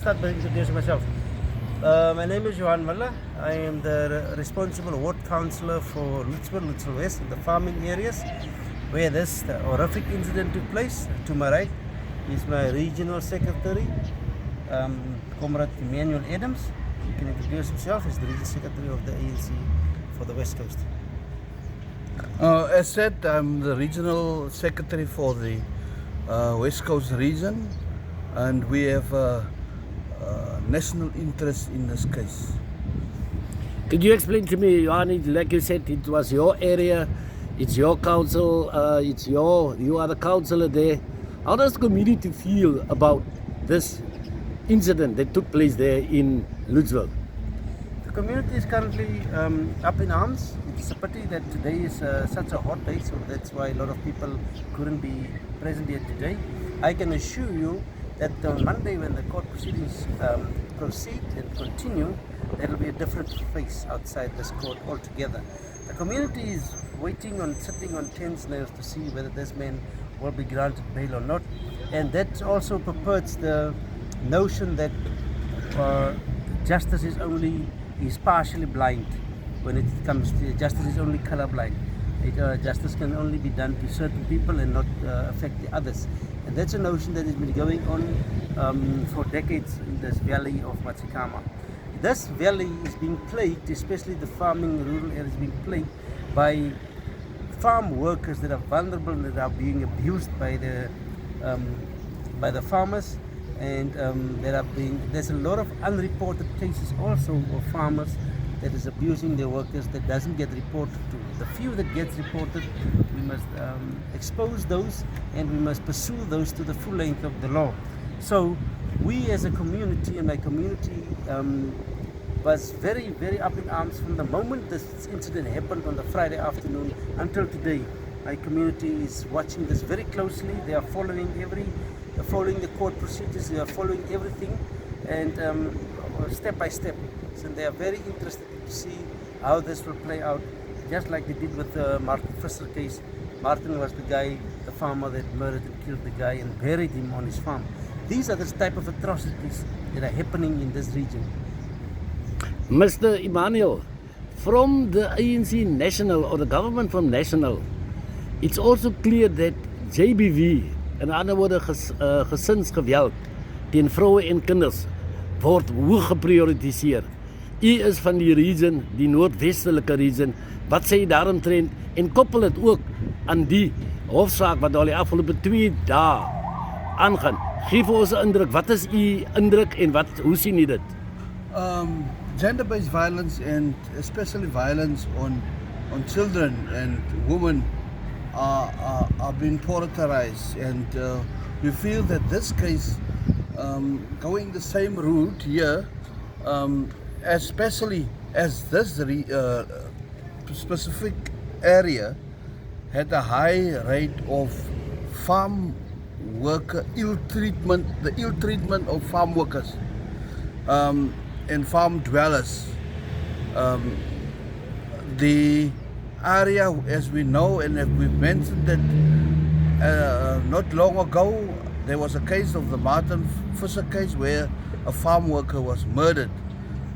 Start by introducing myself. My name is Johan Muller. I am the responsible ward councillor for Lutzville West, in the farming areas where this horrific incident took place. To my right is my regional secretary, Comrade Emmanuel Adams. He can introduce himself as the regional secretary of the ANC for the West Coast. As said, I'm the regional secretary for the West Coast region, and we have national interest in this case. Could you explain to me, Johanny, like you said, it was your area, it's your council, you are the councillor there. How does the community feel about this incident that took place there in Lutzville? The community is currently up in arms. It's a pity that today is such a hot day, so that's why a lot of people couldn't be present here today. I can assure you that on Monday, when the court proceedings proceed and continue, there will be a different face outside this court altogether. The community is waiting on, sitting on tense nerves to see whether this man will be granted bail or not, and that also purports the notion that justice is partially blind. When it comes to justice, is only colorblind. Justice can only be done to certain people and not affect the others. And that's a notion that has been going on for decades in this valley of Matsikama. This valley is being plagued, especially the farming rural area is being plagued by farm workers that are vulnerable and that are being abused by the farmers. And there's a lot of unreported cases also of farmers that is abusing their workers that doesn't get reported to. The few that gets reported, we must expose those, and we must pursue those to the full length of the law. So we as a community, and my community was very, very up in arms from the moment this incident happened on the Friday afternoon until today. My community is watching this very closely. They are following the court procedures, they are following everything, and step by step. So they are very interested to see how this will play out, just like they did with the Martin Fisher case. Martin was the guy, the farmer that murdered and killed the guy and buried him on his farm. These are the type of atrocities that are happening in this region. Mr. Emmanuel, from the ANC National, or the government from National, it's also clear that JBV, in ander woorde gesinsgeweld teen vroue en kinders, word hoog geprioritiseer. U is van die region, die noordwestelike region. Wat sê jy daaromtrent, en koppel dit ook aan die hofsaak wat al die afgelope 2 dae aangaan? Gee vir ons 'n indruk, wat is u indruk en hoe sien u dit? Gender-based violence, and especially violence on children and women, are being prioritized, and we feel that this case, going the same route here, especially as this specific area had a high rate of farm worker ill-treatment, the ill-treatment of farm workers and farm dwellers. The area, as we know, and we've mentioned that not long ago there was a case of the Martin Fisher case where a farm worker was murdered.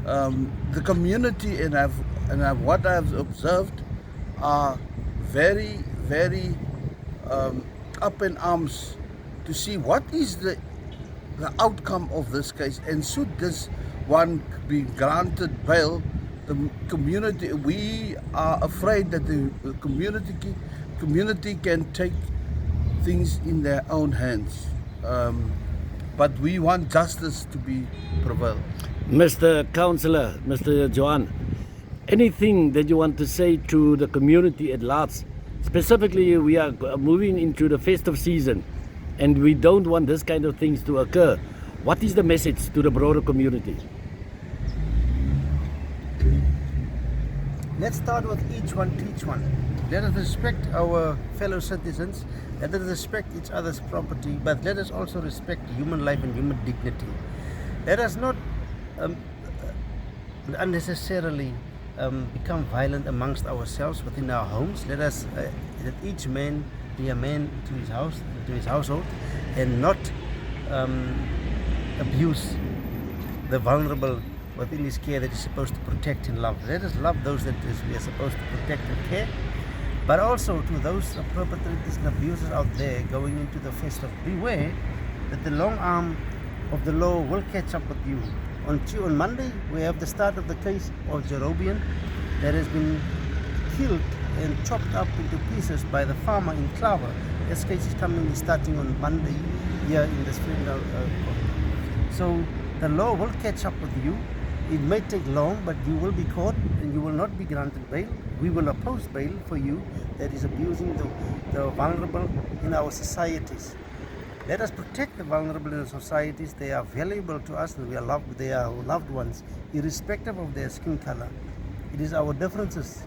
The community and what I've observed are very, very up in arms to see what is the outcome of this case, and should this one be granted bail. The community, we are afraid that the community can take things in their own hands, but we want justice to be prevailed. Mr. Councillor, Mr. Johan, anything that you want to say to the community at large? Specifically, we are moving into the festive season, and we don't want this kind of things to occur. What is the message to the broader community? Let's start with each one, teach one. Let us respect our fellow citizens, let us respect each other's property, but let us also respect human life and human dignity. Let us not unnecessarily become violent amongst ourselves within our homes. Let each man be a man to his house, to his household, and not abuse the vulnerable within his care that he's supposed to protect and love. Let us love those that we are supposed to protect and care. But also to those perpetrators and abusers out there going into the festive, beware that the long arm of the law will catch up with you. On Monday, we have the start of the case of Jerobian that has been killed and chopped up into pieces by the farmer in Clava. This case is starting on Monday here in this Vredendal Court. So the law will catch up with you. It may take long, but you will be caught and you will not be granted bail. We will oppose bail for you that is abusing the vulnerable in our societies. Let us protect the vulnerable in our societies. They are valuable to us and they are our loved ones, irrespective of their skin color. It is our differences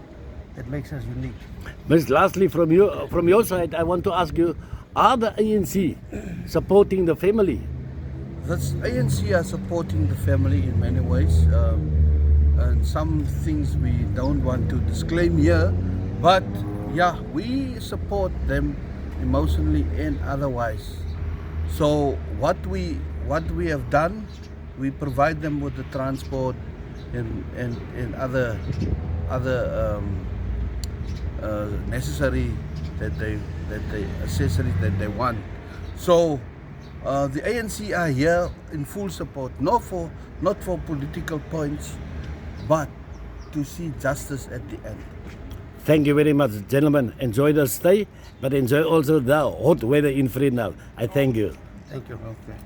that makes us unique. Miss, lastly, from your side, I want to ask you, are the ANC supporting the family? The ANC are supporting the family in many ways, and some things we don't want to disclaim here, but yeah, we support them emotionally and otherwise. So what we have done, we provide them with the transport and other necessary accessories that they want. So the ANC are here in full support, not for political points, but to see justice at the end. Thank you very much, gentlemen. Enjoy the stay, but enjoy also the hot weather in Vredendal. I thank you. Thank you. Okay.